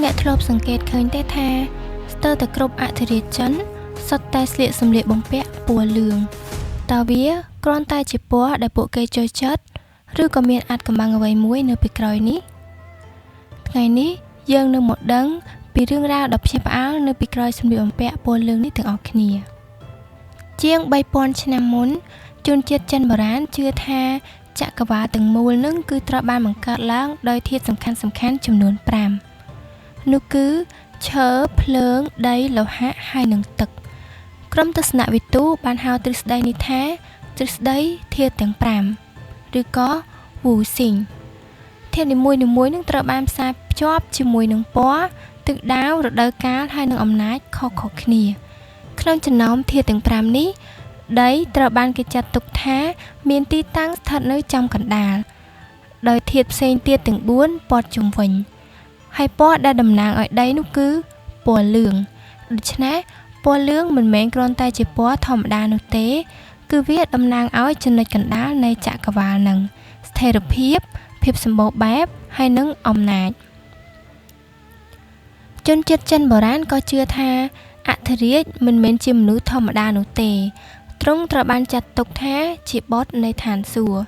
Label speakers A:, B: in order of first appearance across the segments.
A: អ្នកធ្លាប់សង្កេតឃើញទេថាស្ទើរតែគ្រប់អធិរាជចិនសុទ្ធតែស្លៀកសម្លៀកបំពាក់ពណ៌លឿងតើវាគ្រាន់តែជាពណ៌ដែលពួកគេចូលចិត្តឬក៏មានអត្ថកម្បាំងអ្វីមួយនៅពីក្រោយនេះថ្ងៃនេះយើងនឹងមកដឹងពីរឿងរ៉ាវដ៏ភ្ញាក់ផ្អើលនៅពីក្រោយសម្លៀកបំពាក់ពណ៌លឿងនេះទាំងអស់គ្នាជាង 3000 ឆ្នាំមុនជនជាតិចិនបុរាណជឿថាចក្រវាឡទាំងមូលនឹងគឺត្រូវបានបង្កើតឡើងដោយធាតុសំខាន់ៗចំនួន5នោះគឺឈើភ្លើងដីលោហៈហើយនិងទឹកក្រុមទស្សនវិទូបានហៅទ្រឹស្ដីនេះថាទ្រឹស្ដីធាតុទាំង5ឬក៏វូស៊ីងធាតុនីមួយៗនឹងត្រូវបានផ្សារភ្ជាប់ជាមួយនឹងពណ៌ទិសដៅរដូវកាលហើយនិងអំណាចខុសៗគ្នាក្នុងចំណោមធាតុទាំង5នេះដីត្រូវបានគេចាត់ទុកថាមានទីតាំងស្ថិតនៅចំកណ្ដាលដោយធាតុផ្សេងទៀតទាំង4ព័ទ្ធជុំវិញហើយពណ៌ដែលតំណាងឲ្យដីនោះគឺពណ៌លឿងដូច្នេះពណ៌លឿងមិនមែនគ្រាន់តែជាពណ៌ធម្មតានោះទេគឺវាតំណាងឲ្យចំណុចកណ្ដាលនៃចក្រវាឡនឹងស្ថិរភាពភាពសម្បូរបែបហើយនិងអំណាចជនជាតិចិនបុរាណក៏ជឿថាអធិរាជមិនមែនជាមនុស្សធម្មតានោះទេទ្រង់ត្រូវបានចាត់ទុកថាជាបុត្រនៃឋានសួគ៌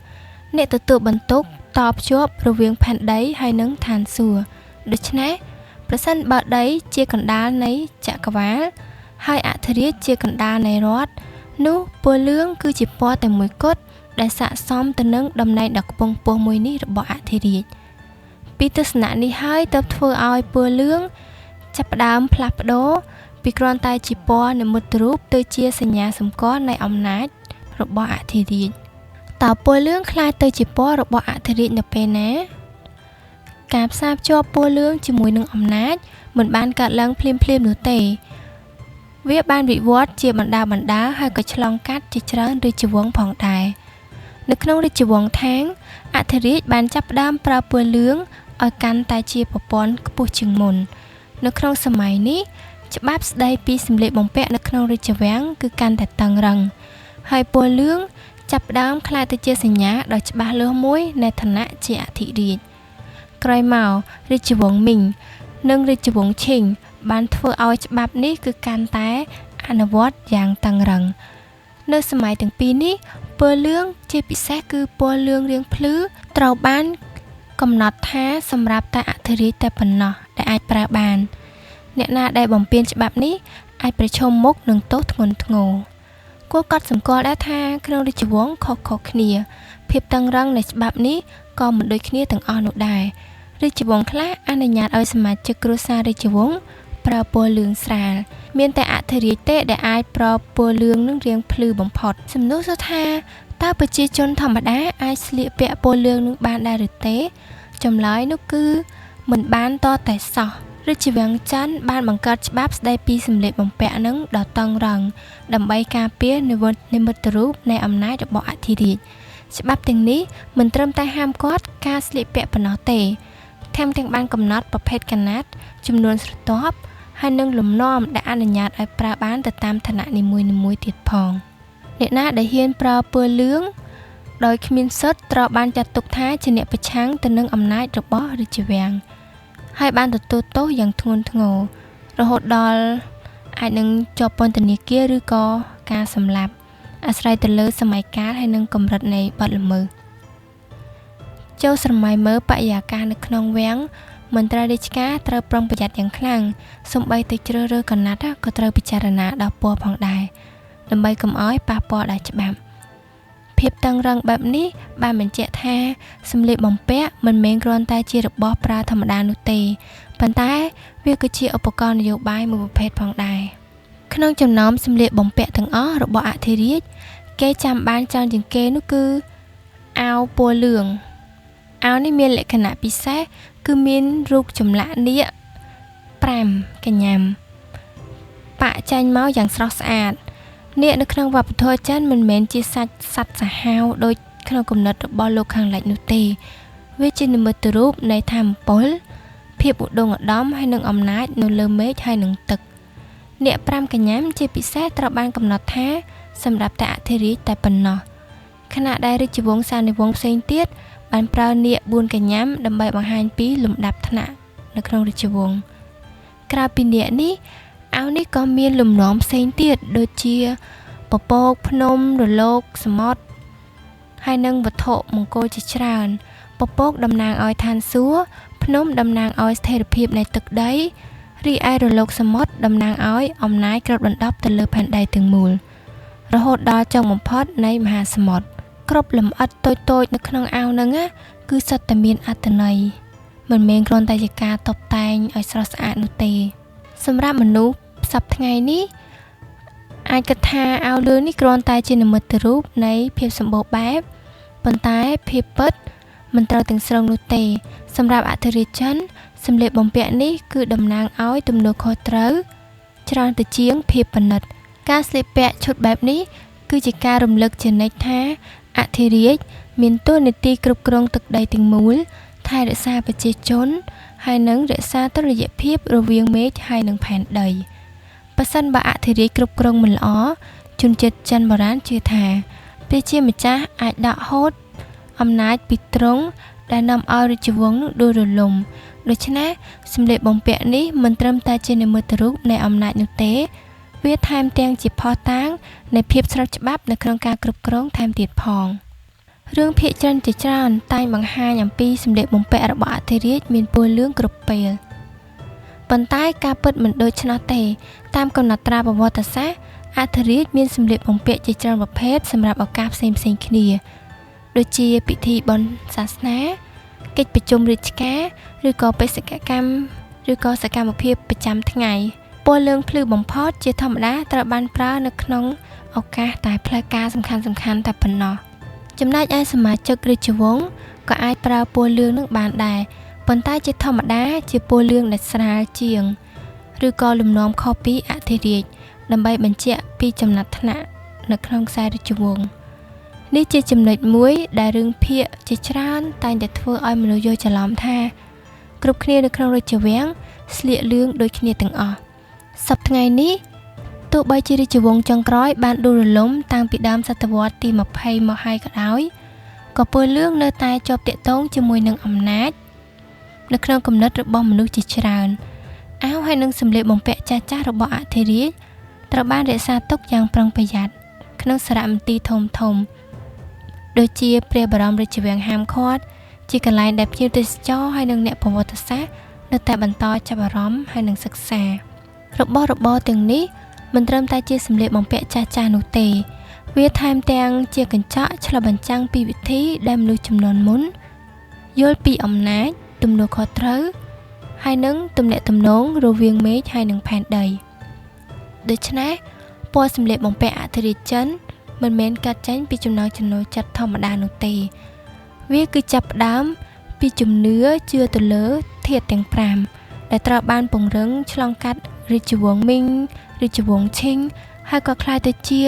A: អ្នកទទួលបន្ទុកតភ្ជាប់រវាងផែនដីហើយនិងឋានសួគ៌ដូច្នេះប្រសិនបើដីជាកណ្ដាលនៃចក្រវាឡហើយអធិរាជជាកណ្ដាលនៃរដ្ឋនោះពណ៌លឿងគឺជាពណ៌តែមួយគត់ដែលស័ក្តិសមទៅនឹងតំណែងដ៏ខ្ពង់ខ្ពស់មួយនេះរបស់អធិរាជពីទស្សនៈនេះហើយទើបធ្វើឲ្យពណ៌លឿងចាប់ផ្ដើមផ្លាស់ប្ដូរពីគ្រាន់តែជាពណ៌និមិត្តរូបទៅជាសញ្ញាសម្គាល់នៃអំណាចរបស់អធិរាជតើពណ៌លឿងក្លាយទៅជាពណ៌របស់អធិរាជនៅពេលណាការផ្សារភ្ជាប់ពណ៌លឿងជាមួយនឹងអំណាចមិនបានកើតឡើងភ្លាមៗនោះទេវាបានវិវត្តជាបណ្ដាហើយក៏ឆ្លងកាត់ជាច្រើនរាជវង្សផងដែរនៅក្នុងរាជវង្សថាងអធិរាជបានចាប់ផ្ដើមប្រើពណ៌លឿងឲ្យកាន់តែជាប្រព័ន្ធខ្ពស់ជាងមុននៅក្នុងសម័យនេះច្បាប់ស្ដីពីសម្លៀកបំពាក់នៅក្នុងរាជវាំងគឺកាន់តែតឹងរ៉ឹងហើយពណ៌លឿងចាប់ផ្ដើមក្លាយទៅជាសញ្ញាដ៏ច្បាស់លាស់មួយនៃឋានៈជាអធិរាជក្រោយមករាជវង្សមីងនិងរាជវង្សឈិងបានធ្វើឲ្យច្បាប់នេះគឺកាន់តែអនុវត្តយ៉ាងតឹងរ៉ឹងនៅសម័យទាំងពីរនេះពណ៌លឿងជាពិសេសគឺពណ៌លឿងរាងភ្លឺត្រូវបានកំណត់ថាសម្រាប់តែអធិរាជតែប៉ុណ្ណោះដែលអាចប្រើបានអ្នកណាដែលបំពានច្បាប់នេះអាចប្រឈមមុខនឹងទោសធ្ងន់ធ្ងរគួរកត់សម្គាល់ដែរថាក្នុងរាជវង្សខុសៗគ្នាភាពតឹងរ៉ឹងនៃច្បាប់នេះក៏មិនដូចគ្នាទាំងអស់នោះដែររាជវង្សខ្លះអនុញ្ញាតឲ្យសមាជិកគ្រួសាររាជវង្សប្រើពណ៌លឿងស្រាលមានតែអធិរាជទេដែលអាចប្រើពណ៌លឿងនឹងរាងភ្លឺបំផុតសំណួរសួរថាតើប្រជាជនធម្មតាអាចស្លៀកពាក់ពណ៌លឿងនឹងបានដែរឬទេចម្លើយនោះគឺមិនបានតតែសោះរាជវាំងចិនបានបង្កើតច្បាប់ស្ដីពីសម្លៀកបំពាក់នឹងដ៏តឹងរ៉ឹងដើម្បីការពារនិមិត្តរូបនៃអំណាចរបស់អធិរាជច្បាប់ទាំងនេះមិនត្រឹមតែហាមឃាត់ការស្លៀកពាក់ប៉ុណ្ណោះទេថែមទាំងបានកំណត់ប្រភេទកាណាត់ចំនួនស្រទាប់ហើយនិងលំនាំដែលអនុញ្ញាតឲ្យប្រើបានទៅតាមឋានៈនីមួយៗទៀតផងអ្នកណាដែលហ៊ានប្រើពណ៌លឿងដោយគ្មានសិទ្ធិត្រូវបានចាត់ទុកថាជាអ្នកប្រឆាំងទៅនឹងអំណាចរបស់រាជវាំងហើយបានទទួលទោសយ៉ាងធ្ងន់ធ្ងររហូតដល់អាចនឹងជាប់ពន្ធនាគារឬក៏ការសម្លាប់អាស្រ័យទៅលើសម័យកាលហើយនិងកម្រិតនៃបទល្មើសចូលស្រមៃមើលបរិយាកាសនៅក្នុងវាំងមន្ត្រីរាជការត្រូវប្រុងប្រយ័ត្នយ៉ាងខ្លាំងសូម្បីតែជ្រើសរើសកណាត់ក៏ត្រូវពិចារណាដល់ពណ៌ផងដែរដើម្បីកុំឲ្យប៉ះពាល់ដល់ច្បាប់ភាពតឹងរ៉ឹងបែបនេះបានបញ្ជាក់ថាសម្លៀកបំពាក់មិនមែនគ្រាន់តែជារបស់ប្រើធម្មតានោះទេប៉ុន្តែវាគឺជាឧបករណ៍នយោបាយមួយប្រភេទផងដែរក្នុងចំណោមសម្លៀកបំពាក់ទាំងអស់របស់អធិរាជគេចាំបានច្រើនជាងគេនោះគឺអាវពណ៌លឿងអាវនេះមានលក្ខណៈពិសេសគឺមានរូបចម្លាក់នាគ5កញ្ញាំប៉ាក់ចាញ់មកយ៉ាងស្រស់ស្អាតនាគនៅក្នុងវប្បធម៌ចិនមិនមែនជាសត្វសាហាវដូចក្នុងគំនិតរបស់លោកខាងលិចនោះទេវាជានិមិត្តរូបនៃថាមពលភាពឧត្តមឧត្តមហើយនិងអំណាចនៅលើមេឃហើយនិងទឹកនាគ5កញ្ញាំជាពិសេសត្រូវបានកំណត់ថាសម្រាប់តែអធិរាជតែប៉ុណ្ណោះខណៈដែលរាជវង្សានុវង្សផ្សេងទៀតបានប្រើនាគ4កញ្ញាំដើម្បីបង្ហាញពីលំដាប់ឋានៈនៅក្នុងរាជវង្ស ក្រៅពីអ្នកនេះអាវនេះក៏មានលំនាំផ្សេងទៀតដូចជាពពកភ្នំរលកសមុទ្រហើយនិងវត្ថុមង្គលជាច្រើនពពកតំណាងឲ្យឋានសួគ៌ភ្នំតំណាងឲ្យស្ថិរភាពនៃទឹកដីរីឯរលកសមុទ្រតំណាងឲ្យអំណាចគ្របដណ្ដប់ទៅលើផែនដីទាំងមូលរហូតដល់ចុងបំផុតនៃមហាសមុទ្រគ្រប់លម្អិតតូចៗនៅក្នុងអាវហ្នឹងគឺសុទ្ធតែមានអត្ថន័យមិនមែនគ្រាន់តែជាការតុបតែងឲ្យស្រស់ស្អាតនោះទេសម្រាប់មនុស្សសប្តាហ៍ថ្ងៃនេះអាចគិតថាអាវលឿងនេះគ្រាន់តែជានិមិត្តរូបនៃភាពសម្បូរបែបប៉ុន្តែភាពពិតមិនត្រូវទាំងស្រុងនោះទេសម្រាប់អធិរាជជនសម្លៀកបំពាក់នេះគឺតំណាងឲ្យទំនួលខុសត្រូវច្រើនទៅជាងភាពប៉និតការស្លៀកពាក់ឈុតបែបនេះគឺជាការរំលឹកជានិច្ចថាអធិរាជមានតួនាទីគ្រប់គ្រងទឹកដីទាំងមូលថែរក្សាប្រជាជនហើយនិងរក្សាតុល្យភាពរវាងមេឃហើយនិងផែនដីប៉ះសិនបើអធិរាជគ្រប់គ្រងមិនល្អជនជាតិចិនបុរាណជឿថាព្រះជាម្ចាស់អាចដកហូតអំណាចពីទ្រង់ដែលនាំឲ្យរាជវង្សនោះដួលរលំដូច្នេះសម្លៀកបំពាក់នេះមិនត្រឹមតែជានិមិត្តរូបនៃអំណាចនោះទេវាថែមទាំងជាភស្តុតាងនៃភាពស្របច្បាប់នៅក្នុងការគ្រប់គ្រងថែមទៀតផងរឿងភាគច្រើនជាច្រើនតែងបង្ហាញអំពីសម្លៀកបំពាក់របស់អធិរាជមានពណ៌លឿងគ្រប់ពេលប៉ុន្តែការពិតមិនដូច្នោះទេតាមកំណត់ត្រាប្រវត្តិសាស្ត្រអធិរាជមានសម្លៀកបំពាក់ជាច្រើនប្រភេទសម្រាប់ឱកាសផ្សេងៗគ្នាដូចជាពិធីបុណ្យសាសនាកិច្ចប្រជុំរាជការឬក៏បេសកកម្មឬក៏សកម្មភាពប្រចាំថ្ងៃពណ៌លឿងភ្លឺបំផុតជាធម្មតាត្រូវបានប្រើនៅក្នុងឱកាសតែផ្លូវការសំខាន់ៗតែប៉ុណ្ណោះចំណែកឯសមាជិករាជវង្សក៏អាចប្រើពណ៌លឿងនឹងបានដែរប៉ុន្តែជាធម្មតាជាពណ៌លឿងដែលស្រាលជាងឬក៏លំនាំខុសពីអធិរាជដើម្បីបញ្ជាក់ពីចំណាត់ថ្នាក់នៅក្នុងខ្សែរាជវង្សនេះជាចំណុចមួយដែលរឿងភាគជាច្រើនតែងតែធ្វើឲ្យមនុស្សយល់ច្រឡំថាគ្រប់គ្នានៅក្នុងរាជវាំងស្លៀកលឿងដូចគ្នាទាំងអស់សប្តាហ៍ថ្ងៃនេះទោះបីជារាជវង្សចុងក្រោយបានដួលរលំតាំងពីដើមសតវត្សទី20មកហើយក៏ដោយក៏ពណ៌លឿងនៅតែជាប់ទាក់ទងជាមួយនឹងអំណាចនៅក្នុងគំនិតរបស់មនុស្សជាច្រើនអាវហើយនឹងសម្លៀកបំពាក់ចាស់ៗរបស់អធិរាជត្រូវបានរក្សាទុកយ៉ាងប្រុងប្រយ័ត្នក្នុងសារមន្ទីរធំៗដូចជាព្រះបរមរាជវាំងហាមឃាត់ជាកន្លែងដែលភ្ញៀវទេសចរហើយនិងអ្នកប្រវត្តិសាស្ត្រនៅតែបន្តចាប់អារម្មណ៍ហើយនិងសិក្សារបស់របរទាំងនេះមិនត្រឹមតែជាសម្លៀកបំពាក់ចាស់ៗនោះទេវាថែមទាំងជាកញ្ចក់ឆ្លុះបញ្ចាំងពីវិធីដែលមនុស្សជំនាន់មុនយល់ពីអំណាចទំនួលខុសត្រូវហើយនិងទំនាក់ទំនងរវាងមេឃហើយនិងផែនដីដូច្នេះពណ៌សម្លៀកបំពាក់អធិរាជចិនមិនមែនកាត់ចេញពីចំណង់ចំណូលចិត្តធម្មតានោះទេវាគឺចាប់ផ្ដើមពីជំនឿជឿទៅលើធាតុទាំង5ដែលត្រូវបានពង្រឹងឆ្លងកាត់រាជវង្សមីងរាជវង្សឈិងហើយក៏ក្លាយទៅជា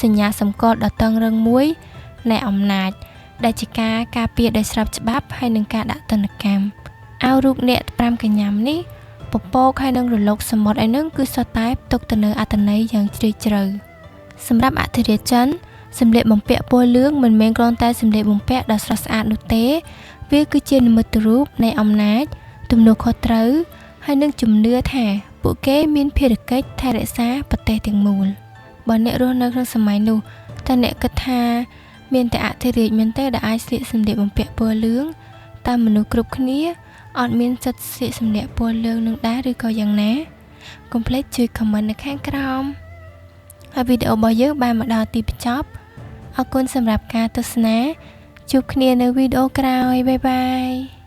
A: សញ្ញាសម្គាល់ដ៏តឹងរ៉ឹងមួយនៃអំណាចដែលជាការការពារដោយស្របច្បាប់ហើយនឹងការដាក់ទណ្ឌកម្មអាវរូបអ្នក5កញ្ញាំនេះពពកហើយនឹងរលកសមុទ្រឯនឹងគឺសុទ្ធតែផ្ទុកទៅនូវអត្ថន័យយ៉ាងជ្រាលជ្រៅសម្រាប់អធិរាជចិនសម្លៀកបំពាក់ពណ៌លឿងមិនមែនគ្រាន់តែសម្លៀកបំពាក់ដ៏ស្រស់ស្អាតនោះទេវាគឺជានិមិត្តរូបនៃអំណាចទំនួលខុសត្រូវហើយនឹងជំនឿថាពួកគេមានភារកិច្ចថែរក្សាប្រទេសទាំងមូលបើអ្នករស់នៅក្នុងសម័យនោះតើអ្នកគិតថាមានតែអធិរាជមែនទេដែលអាចស្លៀកសម្លៀកបំពាក់ពណ៌លឿងតែមនុស្សគ្រប់គ្នាអត់មានសិទ្ធិស្លៀកសម្លៀកពណ៌លឿងនឹងដែរឬក៏យ៉ាងណាកុំភ្លេចជួយ comment នៅខាងក្រោមហើយវីដេអូរបស់យើងបានមកដល់ទីបញ្ចប់អរគុណសម្រាប់ការទស្សនាជួបគ្នានៅវីដេអូក្រោយបាយបាយ